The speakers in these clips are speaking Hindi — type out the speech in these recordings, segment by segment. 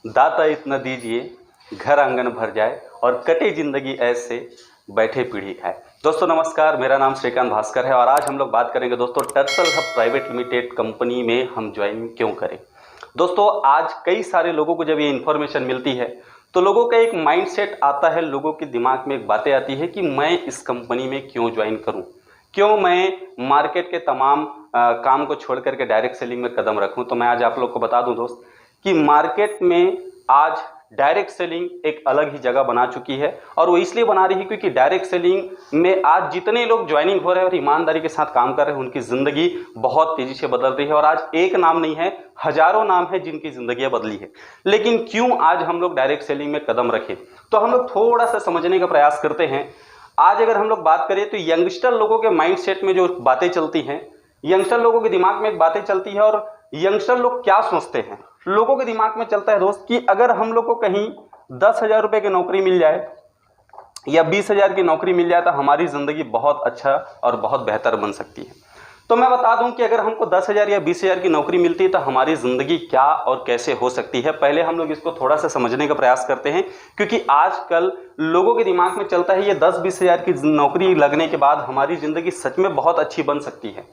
दाता इतना दीजिए घर आंगन भर जाए और कटे जिंदगी ऐसे बैठे पीढ़ी खाए। दोस्तों नमस्कार, मेरा नाम श्रीकांत भास्कर है और आज हम लोग बात करेंगे दोस्तों टर्सल हब प्राइवेट लिमिटेड कंपनी में हम ज्वाइन क्यों करें। दोस्तों आज कई सारे लोगों को जब ये इन्फॉर्मेशन मिलती है तो लोगों का एक माइंडसेट आता है, लोगों के दिमाग में एक बातें आती है कि मैं इस कंपनी में क्यों ज्वाइन करूं, क्यों मैं मार्केट के तमाम काम को छोड़ करके डायरेक्ट सेलिंग में कदम रखूं। तो मैं आज आप लोग को बता दूं दोस्त कि मार्केट में आज डायरेक्ट सेलिंग एक अलग ही जगह बना चुकी है और वो इसलिए बना रही है क्योंकि डायरेक्ट सेलिंग में आज जितने लोग ज्वाइनिंग हो रहे हैं और ईमानदारी के साथ काम कर रहे हैं उनकी ज़िंदगी बहुत तेज़ी से बदल रही है। और आज एक नाम नहीं है, हजारों नाम है जिनकी ज़िंदगियाँ बदली है। लेकिन क्यों आज हम लोग डायरेक्ट सेलिंग में कदम रखें, तो हम लोग थोड़ा सा समझने का प्रयास करते हैं। आज अगर हम लोग बात करें तो यंगस्टर लोगों के माइंडसेट में जो बातें चलती हैं, यंगस्टर लोगों के दिमाग में एक बातें चलती है और यंगस्टर लोग क्या सोचते हैं, लोगों के दिमाग में चलता है दोस्त कि अगर हम लोग को कहीं 10,000 रुपए की नौकरी मिल जाए या 20,000 की नौकरी मिल जाए तो हमारी ज़िंदगी बहुत अच्छा और बहुत बेहतर बन सकती है। तो मैं बता दूं कि अगर हमको 10,000 या 20,000 की नौकरी मिलती है तो हमारी ज़िंदगी क्या और कैसे हो सकती है। पहले हम लोग इसको थोड़ा सा समझने का प्रयास करते हैं क्योंकि आजकल लोगों के दिमाग में चलता है ये 10-20 हज़ार की नौकरी लगने के बाद हमारी ज़िंदगी सच में बहुत अच्छी बन सकती है।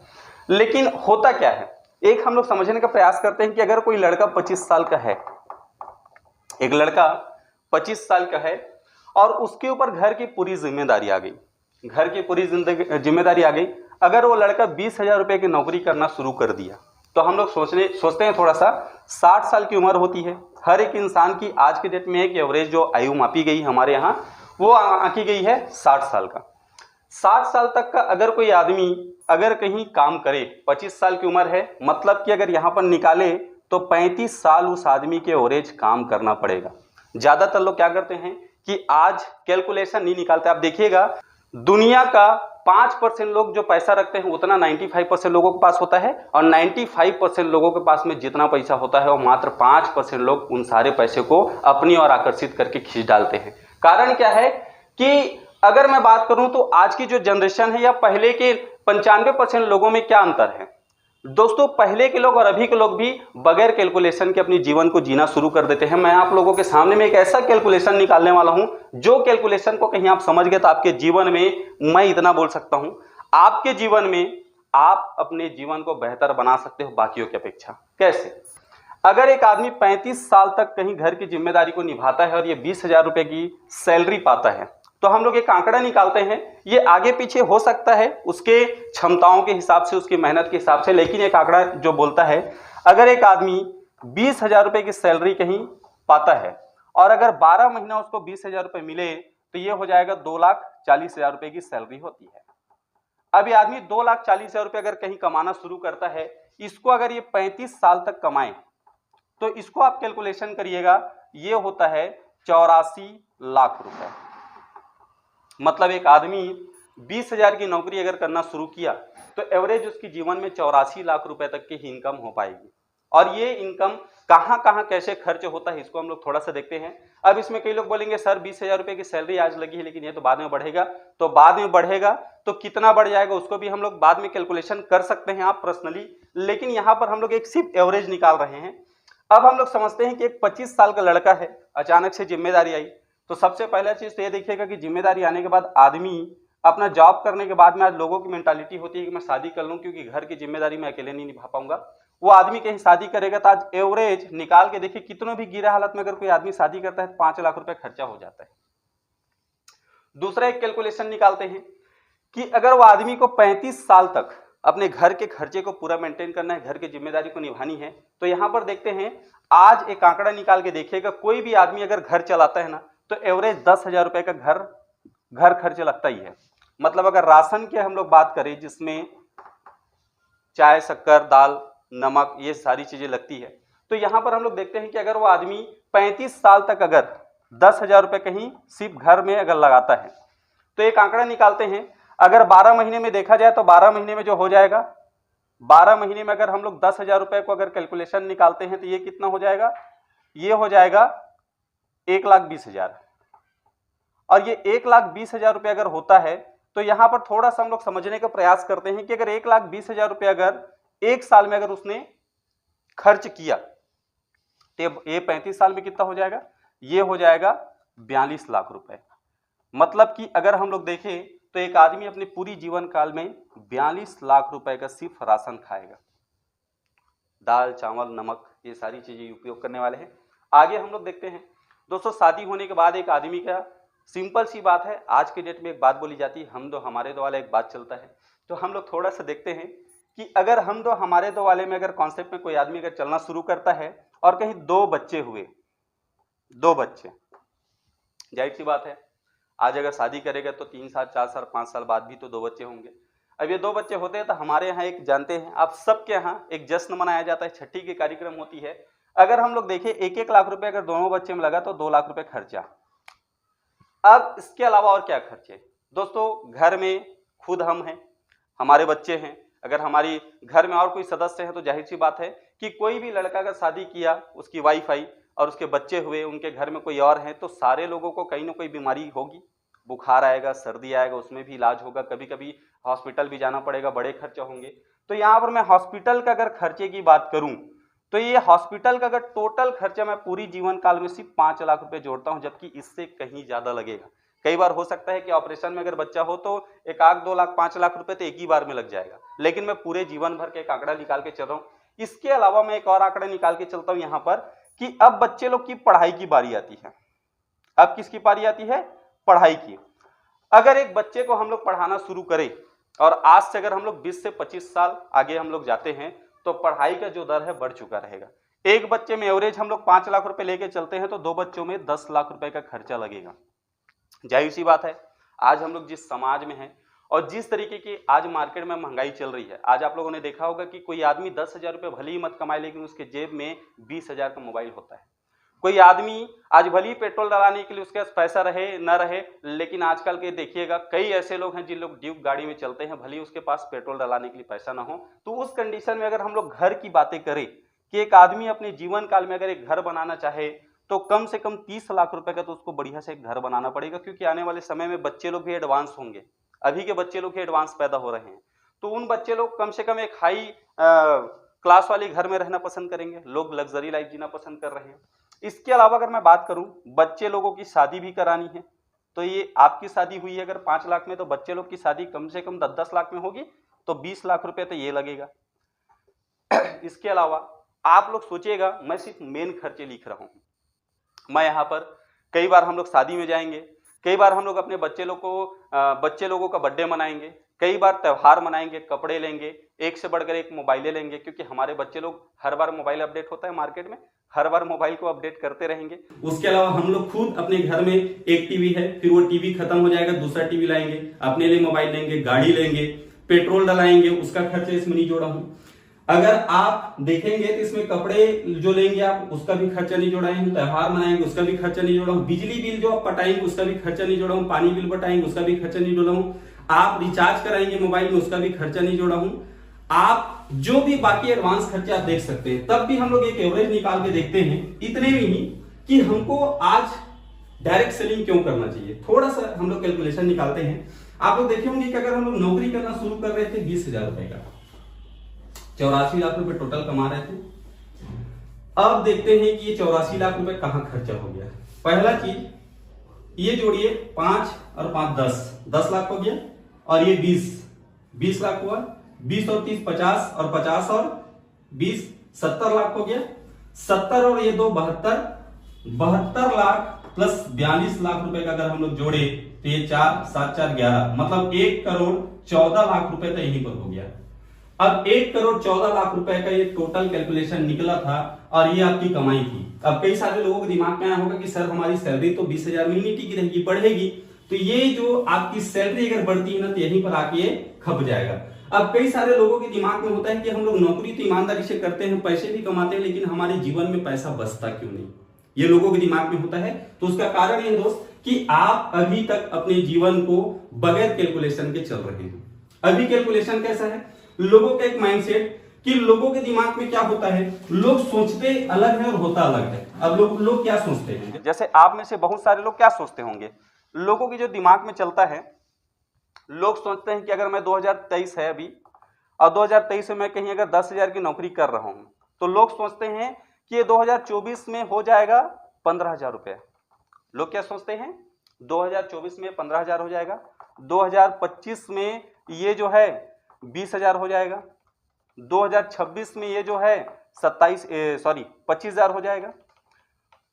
लेकिन होता क्या है, एक हम लोग समझने का प्रयास करते हैं कि अगर कोई लड़का 25 साल का है, एक लड़का 25 साल का है और उसके ऊपर घर की पूरी जिम्मेदारी आ गई, घर की पूरी जिम्मेदारी आ गई, अगर वो लड़का 20,000 रुपए की नौकरी करना शुरू कर दिया तो हम लोग सोचते हैं थोड़ा सा 60 साल की उम्र होती है हर एक इंसान की। आज के डेट में एक एवरेज जो आयु मापी गई हमारे यहाँ वो आंकी गई है 60 साल का। 60 साल तक का अगर कोई आदमी अगर कहीं काम करे, 25 साल की उम्र है, मतलब कि अगर यहाँ पर निकाले तो 35 साल उस आदमी के एवरेज काम करना पड़ेगा। ज़्यादातर लोग क्या करते हैं कि आज कैलकुलेशन नहीं निकालते। आप देखिएगा दुनिया का 5% लोग जो पैसा रखते हैं उतना 95% लोगों के पास होता है और 95% लोगों के पास में जितना पैसा होता है वो मात्र 5% लोग उन सारे पैसे को अपनी ओर आकर्षित करके खींच डालते हैं। कारण क्या है कि अगर मैं बात करूं तो आज की जो जनरेशन है या पहले के 95% लोगों में क्या अंतर है दोस्तों, पहले के लोग और अभी के लोग भी बगैर कैलकुलेशन के अपनी जीवन को जीना शुरू कर देते हैं। मैं आप लोगों के सामने में एक ऐसा कैलकुलेशन निकालने वाला हूं जो कैलकुलेशन को कहीं आप समझ गए तो आपके जीवन में, मैं इतना बोल सकता हूं, आपके जीवन में आप अपने जीवन को बेहतर बना सकते हो बाकियों की अपेक्षा। कैसे? अगर एक आदमी 35 साल तक कहीं घर की जिम्मेदारी को निभाता है और ये 20,000 रुपए की सैलरी पाता है तो हम लोग एक आंकड़ा निकालते हैं। ये आगे पीछे हो सकता है उसके क्षमताओं के हिसाब से, उसकी मेहनत के हिसाब से, लेकिन एक आंकड़ा जो बोलता है अगर एक आदमी 20,000 रुपए की सैलरी कहीं पाता है और अगर 12 महीना उसको 20,000 रुपए मिले तो ये हो जाएगा 2,40,000 रुपए की सैलरी होती है। अब ये आदमी 2,40,000 रुपए अगर कहीं कमाना शुरू करता है, इसको अगर ये 35 साल तक कमाए तो इसको आप कैलकुलेशन करिएगा, ये होता है 84 लाख रुपए। मतलब एक आदमी 20,000 की नौकरी अगर करना शुरू किया तो एवरेज उसकी जीवन में 84 लाख रुपए तक की इनकम हो पाएगी। और ये इनकम कहां कहां कैसे खर्च होता है इसको हम लोग थोड़ा सा देखते हैं। अब इसमें कई लोग बोलेंगे सर 20,000 रुपए की सैलरी आज लगी है लेकिन ये तो बाद में बढ़ेगा, तो बाद में बढ़ेगा तो कितना बढ़ जाएगा उसको भी हम लोग बाद में कैलकुलेशन कर सकते हैं आप पर्सनली, लेकिन यहाँ पर हम लोग एक सिर्फ एवरेज निकाल रहे हैं। अब हम लोग समझते हैं कि एक 25 साल का लड़का है, अचानक से जिम्मेदारी आई, तो सबसे पहला चीज तो ये देखिएगा कि जिम्मेदारी आने के बाद आदमी अपना जॉब करने के बाद में आज लोगों की मेंटालिटी होती है कि मैं शादी कर लूं क्योंकि घर की जिम्मेदारी मैं अकेले नहीं निभा पाऊंगा। वो आदमी कहीं शादी करेगा तो आज एवरेज निकाल के देखिए कितनों भी गिरा हालत में अगर कोई आदमी शादी करता है तो 5 लाख रुपए खर्चा हो जाता है। दूसरा एक कैलकुलेशन निकालते हैं कि अगर वो आदमी को 35 साल तक अपने घर के खर्चे को पूरा मेंटेन करना है, घर की जिम्मेदारी को निभानी है, तो यहां पर देखते हैं आज एक आंकड़ा निकाल के देखिएगा, कोई भी आदमी अगर घर चलाता है ना तो एवरेज 10,000 रुपए का घर खर्च लगता ही है। मतलब अगर राशन की हम लोग बात करें जिसमें चाय, शक्कर, दाल, नमक ये सारी चीजें लगती है, तो यहां पर हम लोग देखते हैं कि अगर वो आदमी 35 साल तक अगर 10,000 रुपए कहीं सिर्फ घर में अगर लगाता है तो एक आंकड़ा निकालते हैं। अगर 12 महीने में देखा जाए तो 12 महीने में जो हो जाएगा, 12 महीने में अगर हम लोग 10,000 रुपए को अगर कैलकुलेशन निकालते हैं तो ये कितना हो जाएगा, ये हो जाएगा 1,20,000। और ये 1,20,000 रुपये अगर होता है तो यहां पर थोड़ा सा हम लोग समझने का प्रयास करते हैं कि अगर 1,20,000 रुपये अगर एक साल में अगर उसने खर्च किया तो ये 35 साल में कितना हो जाएगा, ये हो जाएगा 42 लाख रुपए। मतलब कि अगर हम लोग देखें तो एक आदमी अपने पूरी जीवन काल में 42 लाख रुपए का सिर्फ राशन खाएगा। दाल चावल नमक ये सारी चीजें उपयोग करने वाले हैं। आगे हम लोग देखते हैं दोस्तों, शादी होने के बाद एक आदमी का सिंपल सी बात है, आज के डेट में एक बात बोली जाती है, हम दो हमारे दो वाला एक बात चलता है। तो हम लोग थोड़ा सा देखते हैं कि अगर हम दो हमारे दो वाले में अगर कॉन्सेप्ट में कोई आदमी अगर चलना शुरू करता है और कहीं 2 बच्चे हुए, 2 बच्चे, जाहिर सी बात है आज अगर शादी करेगा तो 3 साल 4 साल 5 साल बाद भी तो 2 बच्चे होंगे। अब ये 2 बच्चे होते हैं तो हमारे यहाँ एक जानते हैं आप सबके यहाँ एक जश्न मनाया जाता है, छठी की कार्यक्रम होती है। अगर हम लोग देखें 1-1 लाख रुपए अगर दोनों बच्चे में लगा तो 2 लाख रुपए खर्चा। अब इसके अलावा और क्या खर्चे दोस्तों, घर में खुद हम हैं, हमारे बच्चे हैं, अगर हमारी घर में और कोई सदस्य है तो जाहिर सी बात है कि कोई भी लड़का अगर शादी किया, उसकी वाइफ आई और उसके बच्चे हुए, उनके घर में कोई और है, तो सारे लोगों को कहीं ना कोई बीमारी होगी, बुखार आएगा, सर्दी आएगा, उसमें भी इलाज होगा, कभी कभी हॉस्पिटल भी जाना पड़ेगा, बड़े खर्चे होंगे। तो यहाँ पर मैं हॉस्पिटल का अगर खर्चे की बात करूं तो ये हॉस्पिटल का अगर टोटल खर्चा मैं पूरी जीवन काल में सिर्फ 5 लाख रुपए जोड़ता हूं, जबकि इससे कहीं ज्यादा लगेगा। कई बार हो सकता है कि ऑपरेशन में अगर बच्चा हो तो 1 लाख 2 लाख 5 लाख रुपए तो एक ही बार में लग जाएगा, लेकिन मैं पूरे जीवन भर का एक आंकड़ा निकाल के चल रहा हूँ। इसके अलावा मैं एक और आंकड़ा निकाल के चलता हूँ यहाँ पर कि अब बच्चे लोग की पढ़ाई की बारी आती है। अब किसकी बारी आती है, पढ़ाई की। अगर एक बच्चे को हम लोग पढ़ाना शुरू करें और आज से अगर हम लोग 20 से 25 साल आगे हम लोग जाते हैं तो पढ़ाई का जो दर है बढ़ चुका रहेगा। एक बच्चे में एवरेज हम लोग 5 लाख रुपए लेके चलते हैं तो 2 बच्चों में 10 लाख रुपए का खर्चा लगेगा। जाहिर सी बात है आज हम लोग जिस समाज में हैं और जिस तरीके की आज मार्केट में महंगाई चल रही है, आज आप लोगों ने देखा होगा कि कोई आदमी 10,000 रुपये भले ही मत कमाए लेकिन उसके जेब में 20,000 का मोबाइल होता है। कोई आदमी आज भले ही पेट्रोल डलाने के लिए उसके पास पैसा रहे न रहे, लेकिन आजकल के देखिएगा कई ऐसे लोग हैं जिन लोग ड्यूक गाड़ी में चलते हैं, भले ही उसके पास पेट्रोल डलाने के लिए पैसा ना हो। तो उस कंडीशन में अगर हम लोग घर की बातें करें कि एक आदमी अपने जीवन काल में अगर एक घर बनाना चाहे तो कम से कम 30 लाख रुपए का तो उसको बढ़िया से एक घर बनाना पड़ेगा, क्योंकि आने वाले समय में बच्चे लोग भी एडवांस होंगे। अभी के बच्चे लोग ही एडवांस पैदा हो रहे हैं, तो उन बच्चे लोग कम से कम एक हाई क्लास वाले घर में रहना पसंद करेंगे, लोग लग्जरी लाइफ जीना पसंद कर रहे हैं। इसके अलावा अगर मैं बात करूं, बच्चे लोगों की शादी भी करानी है, तो ये आपकी शादी हुई है अगर 5 लाख में, तो बच्चे लोग की शादी कम से कम 10-10 लाख में होगी, तो 20 लाख रुपए तो ये लगेगा। इसके अलावा आप लोग सोचिएगा, मैं सिर्फ मेन खर्चे लिख रहा हूं। मैं यहाँ पर कई बार हम लोग शादी में जाएंगे, कई बार हम लोग अपने बच्चे लोगों का बर्थडे मनाएंगे, कई बार त्यौहार मनाएंगे, कपड़े लेंगे, एक से बढ़कर एक मोबाइलें लेंगे, क्योंकि हमारे बच्चे लोग हर बार मोबाइल अपडेट होता है मार्केट में, हर बार मोबाइल को अपडेट करते रहेंगे। उसके अलावा हम लोग खुद अपने घर में एक टीवी है, फिर वो टीवी खत्म हो जाएगा, दूसरा टीवी लाएंगे, अपने लिए मोबाइल लेंगे, गाड़ी लेंगे, पेट्रोल डलाएंगे, उसका खर्चा इसमें नहीं जोड़ा हूं। अगर आप देखेंगे तो इसमें कपड़े जो लेंगे आप उसका भी खर्चा नहीं जोड़ा हूं, त्योहार मनाएंगे उसका भी खर्चा नहीं जोड़ा हूं, बिजली बिल जो आप पटाएंगे उसका भी खर्चा नहीं जोड़ा हूं, पानी बिल पटाएंगे उसका भी खर्चा नहीं जोड़ा हूं, आप रिचार्ज कराएंगे मोबाइल में उसका भी खर्चा नहीं जोड़ा हूं, आप जो भी बाकी एडवांस खर्चे आप देख सकते हैं। तब भी हम लोग एक एवरेज निकाल के देखते हैं इतने में ही कि हमको आज डायरेक्ट सेलिंग क्यों करना चाहिए। थोड़ा सा हम लोग कैलकुलेशन निकालते हैं। आप लोग देखे होंगे कि अगर हम लोग नौकरी करना शुरू कर रहे थे 20,000 रुपए का, 84 लाख रुपए टोटल कमा रहे थे। अब देखते हैं कि ये 84 लाख रुपए कहां खर्चा हो गया। पहला चीज ये जोड़िए, 5 और 5 10 लाख हो गया, और ये 20 लाख हुआ, 20 और 30 50, और 50 और 20 70 लाख हो गया, 70 और ये 2 72 लाख प्लस 42 लाख रुपए का अगर हम लोग जोड़े तो ये 4 7 4 11, मतलब 1 करोड़ 14 लाख रुपए तो यहीं पर हो गया। अब 1 करोड़ 14 लाख रुपए का ये टोटल कैलकुलेशन निकला था और ये आपकी कमाई थी। अब कई सारे लोगों के दिमाग में आया होगा कि सर हमारी सैलरी तो 20,000 महीने की रहेगी, बढ़ेगी, तो ये जो आपकी सैलरी अगर बढ़ती है ना तो यहीं पर आके ये खप जाएगा। अब कई सारे लोगों के दिमाग में होता है कि हम लोग नौकरी तो ईमानदारी से करते हैं, पैसे भी कमाते हैं, लेकिन हमारे जीवन में पैसा बचता क्यों नहीं, ये लोगों के दिमाग में होता है। तो उसका कारण ये दोस्त कि आप अभी तक अपने जीवन को बगैर कैलकुलेशन के चल रहे हैं। अभी कैलकुलेशन कैसा है, लोगों का एक माइंडसेट कि लोगों के दिमाग में क्या होता है, लोग सोचते अलग है और होता अलग है। अब लोग क्या सोचते हैं, जैसे आप में से बहुत सारे लोग क्या सोचते होंगे, लोगों की जो दिमाग में चलता है, लोग सोचते हैं कि अगर मैं 2023 है अभी और 2023 में मैं कहीं अगर 10,000 की नौकरी कर रहा हूं तो लोग सोचते हैं कि ये 2024 में हो जाएगा 15,000 रुपये। लोग क्या सोचते हैं 2024 में 15,000 हो जाएगा, 2025 में ये जो है 20,000 हो जाएगा, 2026 में ये जो है 25,000 हो जाएगा,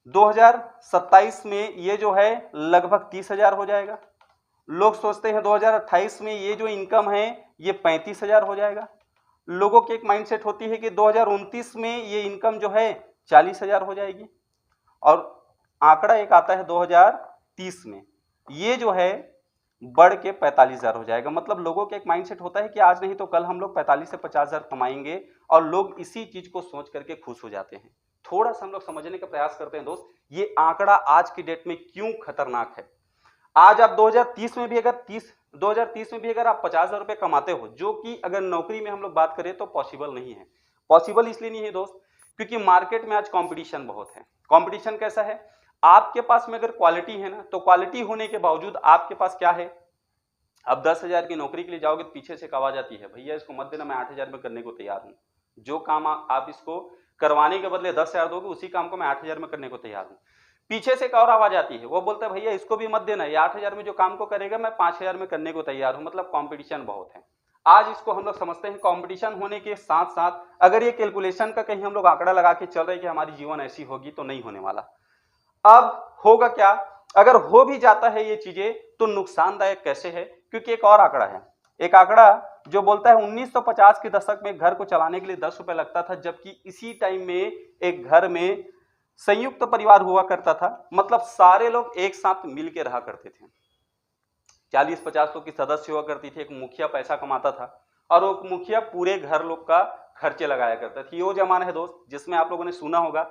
2027 में ये जो है लगभग 30,000 हो जाएगा। लोग सोचते हैं 2028 में ये जो इनकम है ये 35,000 हो जाएगा। लोगों की एक माइंडसेट होती है कि 2029 में ये इनकम जो है 40,000 हो जाएगी, और आंकड़ा एक आता है 2030 में ये जो है बढ़ के 45,000 हो जाएगा। मतलब लोगों का एक माइंडसेट होता है कि आज नहीं तो कल हम लोग 45 से 50,000 कमाएंगे, और लोग इसी चीज को सोच करके खुश हो जाते हैं। थोड़ा सा हम लोग समझने का प्रयास करते हैं दोस्त, ये आंकड़ा आज की डेट में क्यों खतरनाक है। आज आप 2030 में भी अगर आप 50,000 रुपए कमाते हो, जो कि अगर नौकरी में हम लोग बात करें तो पॉसिबल नहीं है। पॉसिबल इसलिए नहीं है दोस्त क्योंकि मार्केट में आज कंपटीशन बहुत है। कंपटीशन कैसा है, आपके पास में अगर क्वालिटी है ना, तो क्वालिटी होने के बावजूद आपके पास क्या है, अब 10,000 की नौकरी के लिए जाओगे तो पीछे से एक आवाज आती है, भैया इसको मत देना, मैं 8,000 में करने को तैयार हूं। जो काम आप इसको करवाने के बदले 10,000 दोगे, उसी काम को मैं 8,000 में करने को तैयार हूं। पीछे से एक और आवाज आती है, वो बोलता है भैया इसको भी मत देना, ये 8,000 में जो काम को करेगा मैं 5,000 में करने को तैयार हूं। मतलब कंपटीशन बहुत है। आज इसको हम लोग समझते हैं कंपटीशन होने के साथ साथ अगर ये कैलकुलेशन का कहीं हम लोग आंकड़ा लगा के चल रहे कि हमारी जीवन ऐसी होगी, तो नहीं होने वाला। अब होगा क्या, अगर हो भी जाता है ये चीजें तो नुकसानदायक कैसे है, क्योंकि एक और आंकड़ा है, एक आंकड़ा जो बोलता है 1950 के दशक में घर को चलाने के लिए 10 रुपए लगता था, जबकि इसी टाइम में एक घर में संयुक्त परिवार हुआ करता था। मतलब सारे लोग एक साथ मिलकर रहा करते थे, 40-50 लोग की सदस्य हुआ करती थी। एक मुखिया पैसा कमाता था और वो मुखिया पूरे घर लोग का खर्चे लगाया करता था। ये वो जमाना है दोस्त जिसमें आप लोगों ने सुना होगा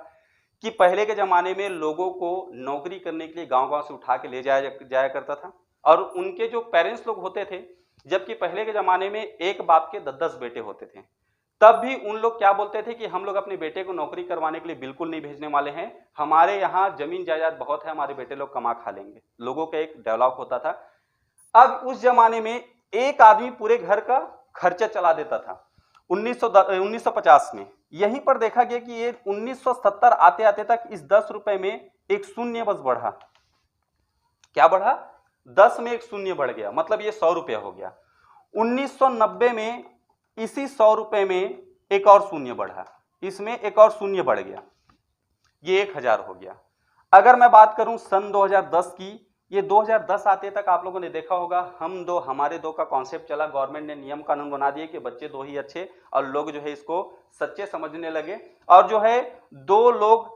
कि पहले के जमाने में लोगों को नौकरी करने के लिए गांव-गांव से उठा के ले जाया करता था, और उनके जो पेरेंट्स लोग होते थे, जबकि पहले के जमाने में एक बाप के 10-10 बेटे होते थे, तब भी उन लोग क्या बोलते थे कि हम लोग अपने बेटे को नौकरी करवाने के लिए बिल्कुल नहीं भेजने वाले हैं, हमारे यहाँ जमीन जायदाद बहुत है, हमारे बेटे लोग कमा खा लेंगे। लोगों का एक डेवलप होता था। अब उस जमाने में एक आदमी पूरे घर का खर्चा चला देता था। 1950 में यहीं पर देखा गया कि ये 1970 आते आते तक इस 10 रुपए में एक शून्य बस बढ़ा। क्या बढ़ा, 10 में एक शून्य बढ़ गया, मतलब ये 100 रुपया हो गया। 1990 में इसी 100 रुपए में एक और शून्य बढ़ा, इसमें एक और शून्य बढ़ गया, ये 1,000 हो गया। अगर मैं बात करूं सन 2010 की, ये 2010 आते तक आप लोगों ने देखा होगा हम दो हमारे दो का कॉन्सेप्ट चला। गवर्नमेंट ने नियम कानून बना दिए कि बच्चे दो ही अच्छे, और लोग जो है इसको सच्चे समझने लगे, और जो है दो लोग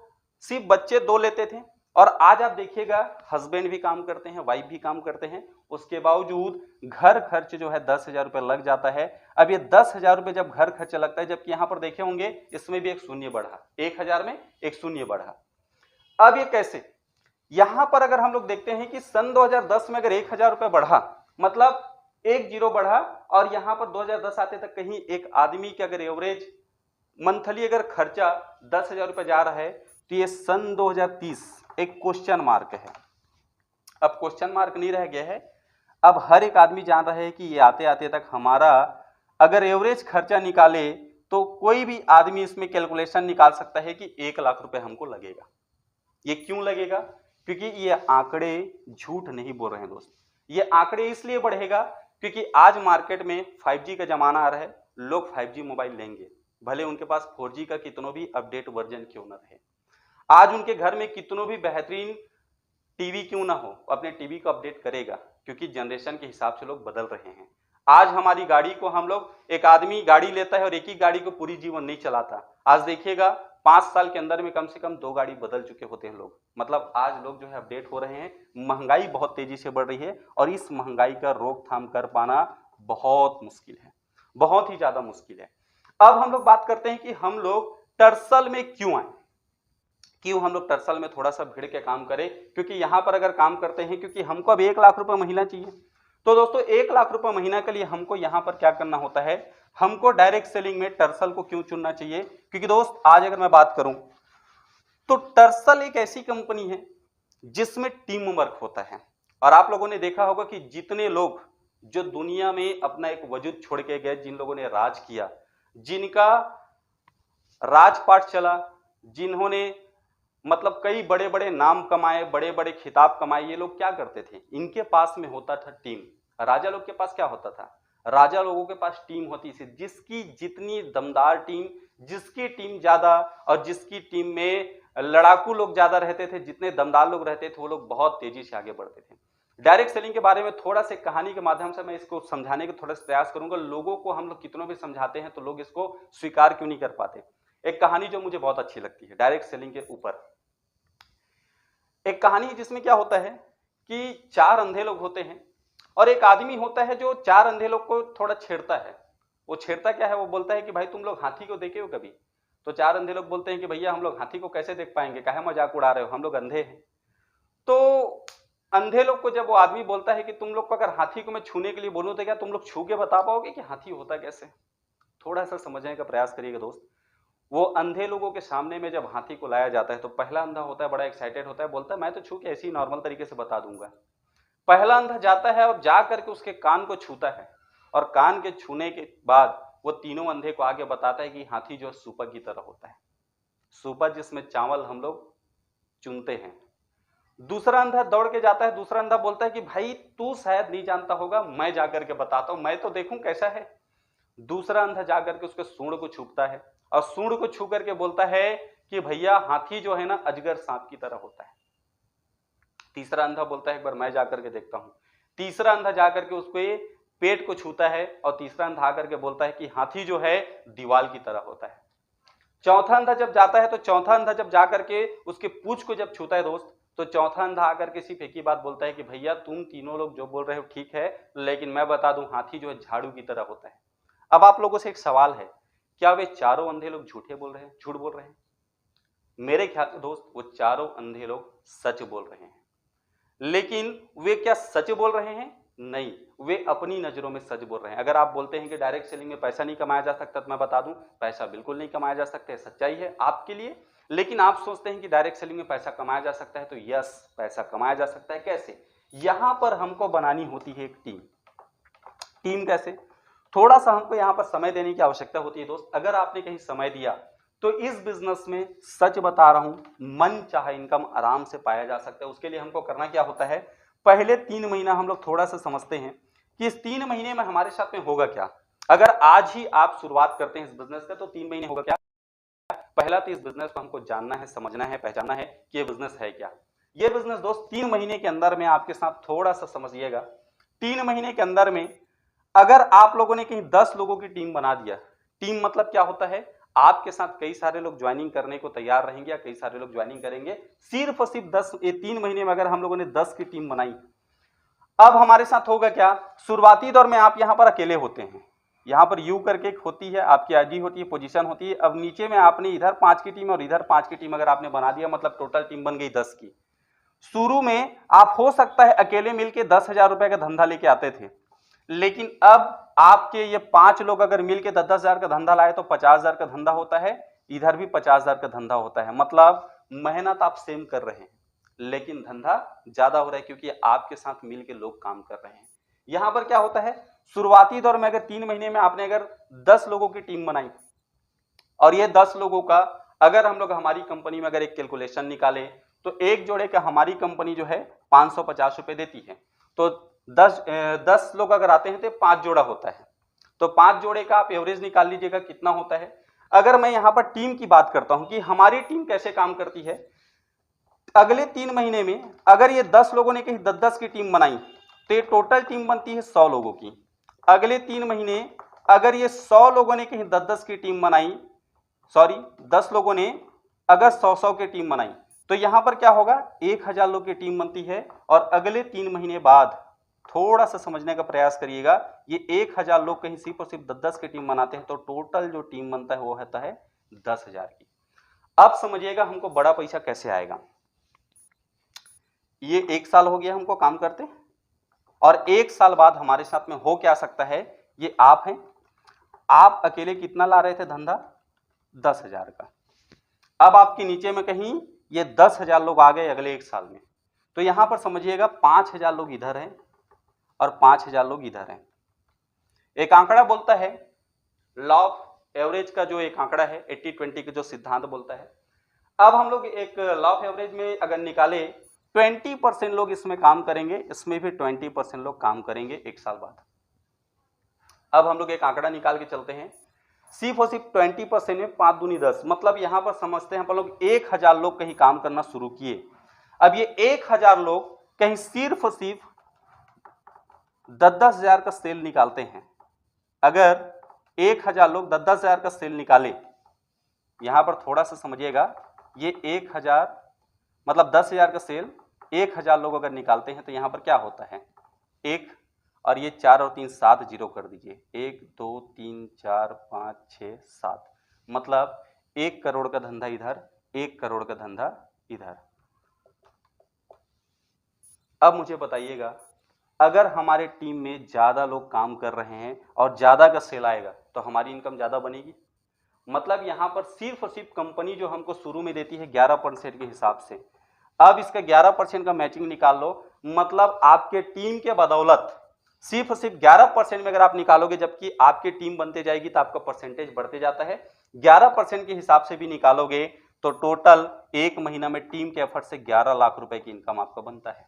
सिर्फ बच्चे दो लेते थे। और आज आप देखिएगा हस्बैंड भी काम करते हैं, वाइफ भी काम करते हैं, उसके बावजूद घर खर्च जो है 10,000 रुपये लग जाता है। अब ये 10,000 रुपये जब घर खर्च लगता है, जबकि यहाँ पर देखे होंगे इसमें भी एक शून्य बढ़ा, 1,000 में एक शून्य बढ़ा। अब ये कैसे, यहां पर अगर हम लोग देखते हैं कि सन 2010 में अगर 1,000 रुपये बढ़ा, मतलब एक जीरो बढ़ा, और यहां पर 2010 आते तक कहीं एक आदमी के अगर एवरेज मंथली अगर खर्चा 10,000 रुपये जा रहा है, तो ये सन 2030 एक क्वेश्चन मार्क है। अब क्वेश्चन मार्क नहीं रह गया है, अब हर एक आदमी जान रहा है कि ये आते आते तक हमारा अगर एवरेज खर्चा निकाले तो कोई भी आदमी इसमें कैलकुलेशन निकाल सकता है कि 1,00,000 रुपये हमको लगेगा। ये क्यों लगेगा, क्योंकि ये आंकड़े झूठ नहीं बोल रहे हैं दोस्त। ये आंकड़े इसलिए बढ़ेगा क्योंकि आज मार्केट में 5G का जमाना आ रहा है, लोग 5G मोबाइल लेंगे, भले उनके पास 4G का कितनों भी अपडेट वर्जन क्यों ना रहे। आज उनके घर में कितनों भी बेहतरीन टीवी क्यों ना हो, अपने टीवी को अपडेट करेगा, क्योंकि जनरेशन के हिसाब से लोग बदल रहे हैं। आज हमारी गाड़ी को हम लोग, एक आदमी गाड़ी लेता है और एक ही गाड़ी को पूरी जीवन नहीं चलाता। आज देखिएगा 5 साल के अंदर में कम से कम 2 गाड़ी बदल चुके होते हैं लोग। मतलब आज लोग जो है अपडेट हो रहे हैं। महंगाई बहुत तेजी से बढ़ रही है, और इस महंगाई का रोकथाम कर पाना बहुत मुश्किल है, बहुत ही ज्यादा मुश्किल है। अब हम लोग बात करते हैं कि हम लोग टर्सल में क्यों आए, क्यों हम लोग टर्सल में थोड़ा सा भिड़ के काम करें। क्योंकि यहां पर अगर काम करते हैं, क्योंकि हमको अब 1,00,000 रुपये महीना चाहिए, तो दोस्तों 1,00,000 रुपये महीना के लिए हमको यहां पर क्या करना होता है, हमको डायरेक्ट सेलिंग में टर्सल को क्यों चुनना चाहिए। क्योंकि दोस्त आज अगर मैं बात करूं तो टर्सल एक ऐसी कंपनी है जिसमें टीम वर्क होता है। और आप लोगों ने देखा होगा कि जितने लोग जो दुनिया में अपना एक वजूद छोड़ के गए, जिन लोगों ने राज किया, जिनका राजपाट चला, जिन्होंने मतलब कई बड़े बड़े नाम कमाए, बड़े बड़े खिताब कमाए, ये लोग क्या करते थे, इनके पास में होता था टीम। राजा लोग के पास क्या होता था, राजा लोगों के पास टीम होती थी, जिसकी जितनी दमदार टीम, जिसकी टीम ज्यादा और जिसकी टीम में लड़ाकू लोग ज्यादा रहते थे, जितने दमदार लोग रहते थे, वो लोग बहुत तेजी से आगे बढ़ते थे। डायरेक्ट सेलिंग के बारे में थोड़ा सा कहानी के माध्यम से मैं इसको समझाने का थोड़ा सा प्रयास करूंगा। लोगों को हम लोग कितनों भी समझाते हैं तो लोग इसको स्वीकार क्यों नहीं कर पाते। एक कहानी जो मुझे बहुत अच्छी लगती है डायरेक्ट सेलिंग के ऊपर, एक कहानी है जिसमें क्या होता है कि चार अंधे लोग होते हैं और एक आदमी होता है जो चार अंधे लोग को थोड़ा छेड़ता है। वो छेड़ता क्या है, वो बोलता है कि भाई तुम लोग हाथी को देखे हो कभी? तो चार अंधे लोग बोलते हैं कि भैया हम लोग हाथी को कैसे देख पाएंगे, काहे मजाक उड़ा रहे हो, हम लोग अंधे हैं। तो अंधे लोग को जब वो आदमी बोलता है कि तुम लोग को अगर हाथी को मैं छूने के लिए बोलूं तो क्या तुम लोग छू के बता पाओगे कि हाथी होता कैसे? थोड़ा सा समझने का प्रयास करिएगा दोस्त। वो अंधे लोगों के सामने में जब हाथी को लाया जाता है तो पहला अंधा होता है, बड़ा एक्साइटेड होता है, बोलता है मैं तो छू के ऐसे ही नॉर्मल तरीके से बता दूंगा। पहला अंधा जाता है और जा करके उसके कान को छूता है और कान के छूने के बाद वो तीनों अंधे को आगे बताता है कि हाथी जो सूपा की तरह होता है, सूपा जिसमें चावल हम लोग चुनते हैं। दूसरा अंधा दौड़ के जाता है, दूसरा अंधा बोलता है कि भाई तू शायद नहीं जानता होगा, मैं जाकर के बताता हूं, मैं तो देखूं कैसा है। दूसरा अंधा जाकर के उसके सूंड को छूता है और सूंड को छू करके बोलता है कि भैया हाथी जो है ना अजगर सांप की तरह होता है। तीसरा अंधा बोलता है एक बार मैं जाकर के देखता हूं। तीसरा अंधा जाकर के उसको पेट को छूता है और तीसरा अंधा आकर के बोलता है कि हाथी जो है दीवाल की तरह होता है। चौथा अंधा जब जाता है तो चौथा अंधा जब जाकर के उसके पूंछ को जब छूता है दोस्त, तो चौथा अंधा आकर के सिर्फ एक ही बात बोलता है कि भैया तुम तीनों लोग जो बोल रहे हो ठीक है, लेकिन मैं बता दूं हाथी जो है झाड़ू की तरह होता है। अब आप लोगों से एक सवाल है, क्या वे चारों अंधे लोग झूठे बोल रहे हैं, झूठ बोल रहे हैं? मेरे ख्याल से दोस्त वो चारों अंधे लोग सच बोल रहे हैं। लेकिन वे क्या सच बोल रहे हैं? नहीं, वे अपनी नजरों में सच बोल रहे हैं। अगर आप बोलते हैं कि डायरेक्ट सेलिंग में पैसा नहीं कमाया जा सकता, तो मैं बता दूं पैसा बिल्कुल नहीं कमाया जा सकता है, सच्चाई है आपके लिए। लेकिन आप सोचते हैं कि डायरेक्ट सेलिंग में पैसा कमाया जा सकता है, तो यस पैसा कमाया जा सकता है। कैसे? यहां पर हमको बनानी होती है एक टीम। टीम कैसे? थोड़ा सा हमको यहां पर समय देने की आवश्यकता होती है दोस्त। अगर आपने कहीं समय दिया तो इस बिजनेस में सच बता रहा हूं, मन चाहे इनकम आराम से पाया जा सकता है। उसके लिए हमको करना क्या होता है, पहले 3 महीना हम लोग थोड़ा सा समझते हैं कि इस 3 महीने में हमारे साथ में होगा क्या। अगर आज ही आप शुरुआत करते हैं इस बिजनेस का तो 3 महीने होगा क्या। पहला तो इस बिजनेस को हमको जानना है, समझना है, पहचानना है कि ये बिजनेस है क्या। ये बिजनेस दोस्त 3 महीने के अंदर में आपके साथ थोड़ा सा समझिएगा। 3 महीने के अंदर में अगर आप लोगों ने कहीं 10 लोगों की टीम बना दिया, टीम मतलब क्या होता है, आपके साथ कई सारे लोग ज्वाइनिंग करने को तैयार रहेंगे या कई सारे लोग ज्वाइनिंग करेंगे। सिर्फ और सिर्फ 10, ये 3 महीने में अगर हम लोगों ने 10 की टीम बनाई, अब हमारे साथ होगा क्या, शुरुआती दौर में आप यहां पर अकेले होते हैं। यहां पर यू करके एक होती है, आपकी आईडी होती है, पोजीशन होती है। अब नीचे में आपने इधर 5 की टीम और इधर 5 की टीम अगर आपने बना दिया, मतलब टोटल टीम बन गई 10 की। शुरू में आप हो सकता है अकेले मिलके 10,000 रुपए का धंधा लेके आते थे, लेकिन अब आपके ये 5 लोग अगर मिलके 10,000 का धंधा लाए तो 50,000 का धंधा होता है, इधर भी 50,000 का धंधा होता है। मतलब मेहनत आप सेम कर रहे हैं लेकिन धंधा ज्यादा हो रहा है क्योंकि आपके साथ मिलके लोग काम कर रहे हैं। यहां पर क्या होता है, शुरुआती दौर में अगर 3 महीने में आपने अगर 10 लोगों की टीम बनाई और ये 10 लोगों का अगर हम लोग हमारी कंपनी में अगर एक कैलकुलेशन निकाले तो एक जोड़े का हमारी कंपनी जो है 550 रुपए देती है। तो 10 लोग अगर आते हैं तो 5 जोड़ा होता है, तो 5 जोड़े का आप एवरेज निकाल लीजिएगा कितना होता है। अगर मैं यहां पर टीम की बात करता हूं कि हमारी टीम कैसे काम करती है, अगले 3 महीने में अगर ये 10 लोगों ने कहीं 10-10 की टीम बनाई तो ये टोटल टीम बनती है 100 लोगों की। अगले 3 महीने अगर ये 100 लोगों ने कहीं 10-10 की टीम बनाई, सॉरी 10 लोगों ने अगर 100-100 की टीम बनाई तो यहां पर क्या होगा, 1000 लोग की टीम बनती है। और अगले 3 महीने बाद थोड़ा सा समझने का प्रयास करिएगा, ये 1000 लोग कहीं सिर्फ और सिर्फ 10-10 की टीम बनाते हैं तो टोटल जो टीम बनता है वो होता है 10,000 की। अब समझिएगा हमको बड़ा पैसा कैसे आएगा। ये 1 साल हो गया हमको काम करते और 1 साल बाद हमारे साथ में हो क्या सकता है, ये आप हैं, आप अकेले कितना ला रहे थे धंधा, 10,000 का। अब आपके नीचे में कहीं ये 10,000 लोग आ गए अगले 1 साल में, तो यहां पर समझिएगा 5,000 लोग इधर हैं और 5,000 लोग इधर हैं। एक आंकड़ा बोलता है, लॉ ऑफ एवरेज का जो एक आंकड़ा है 80-20 का जो सिद्धांत बोलता है, अब हम लोग एक लॉ ऑफ एवरेज में अगर निकाले 20% लोग इसमें काम करेंगे, इसमें भी 20% लोग काम करेंगे एक साल बाद। अब हम लोग एक आंकड़ा निकाल के चलते हैं, सिर्फ और सिर्फ 20% में 5 दूनी 10, मतलब यहां पर समझते हैं हम लोग 1000 लोग कहीं काम करना शुरू किए। अब ये 1000 लोग कहीं सिर्फ और सिर्फ 10-10 हजार का सेल निकालते हैं। अगर 1000 लोग 10-10 हजार का सेल निकाले, यहां पर थोड़ा सा समझिएगा, ये 1000 मतलब 10,000 का सेल 1000 लोग अगर निकालते हैं तो यहां पर क्या होता है, एक और ये 4 और 3 7 जीरो कर दीजिए, 1 2 3 4 5 6 7, मतलब 1 करोड़ का धंधा इधर, 1 करोड़ का धंधा इधर। अब मुझे बताइएगा, अगर हमारे टीम में ज्यादा लोग काम कर रहे हैं और ज्यादा का सेल आएगा तो हमारी इनकम ज्यादा बनेगी। मतलब यहां पर सिर्फ और सिर्फ कंपनी जो हमको शुरू में देती है 11% के हिसाब से, अब इसका 11% का मैचिंग निकाल लो, मतलब आपके टीम के बदौलत सिर्फ और सिर्फ 11% में अगर आप निकालोगे, जबकि आपकी टीम बनते जाएगी तो आपका परसेंटेज बढ़ते जाता है। 11% के हिसाब से भी निकालोगे तो टोटल एक महीना में टीम के एफर्ट से 11 लाख रुपए की इनकम आपका बनता है।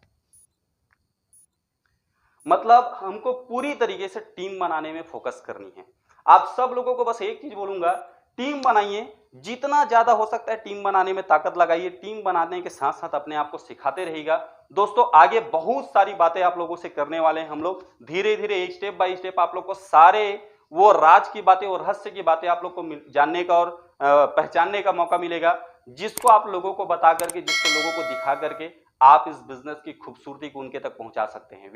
मतलब हमको पूरी तरीके से टीम बनाने में फोकस करनी है। आप सब लोगों को बस एक चीज बोलूंगा, टीम बनाइए, जितना ज्यादा हो सकता है टीम बनाने में ताकत लगाइए। टीम बनाने के साथ साथ अपने आप को सिखाते रहिएगा। दोस्तों आगे बहुत सारी बातें आप लोगों से करने वाले हैं हम लोग, धीरे धीरे एक स्टेप बाय स्टेप आप लोग को सारे वो राज की बातें और रहस्य की बातें आप लोग को जानने का और पहचानने का मौका मिलेगा, जिसको आप लोगों को बता करके, जिसको लोगों को दिखा करके आप इस बिजनेस की खूबसूरती को उनके तक पहुंचा सकते हैं।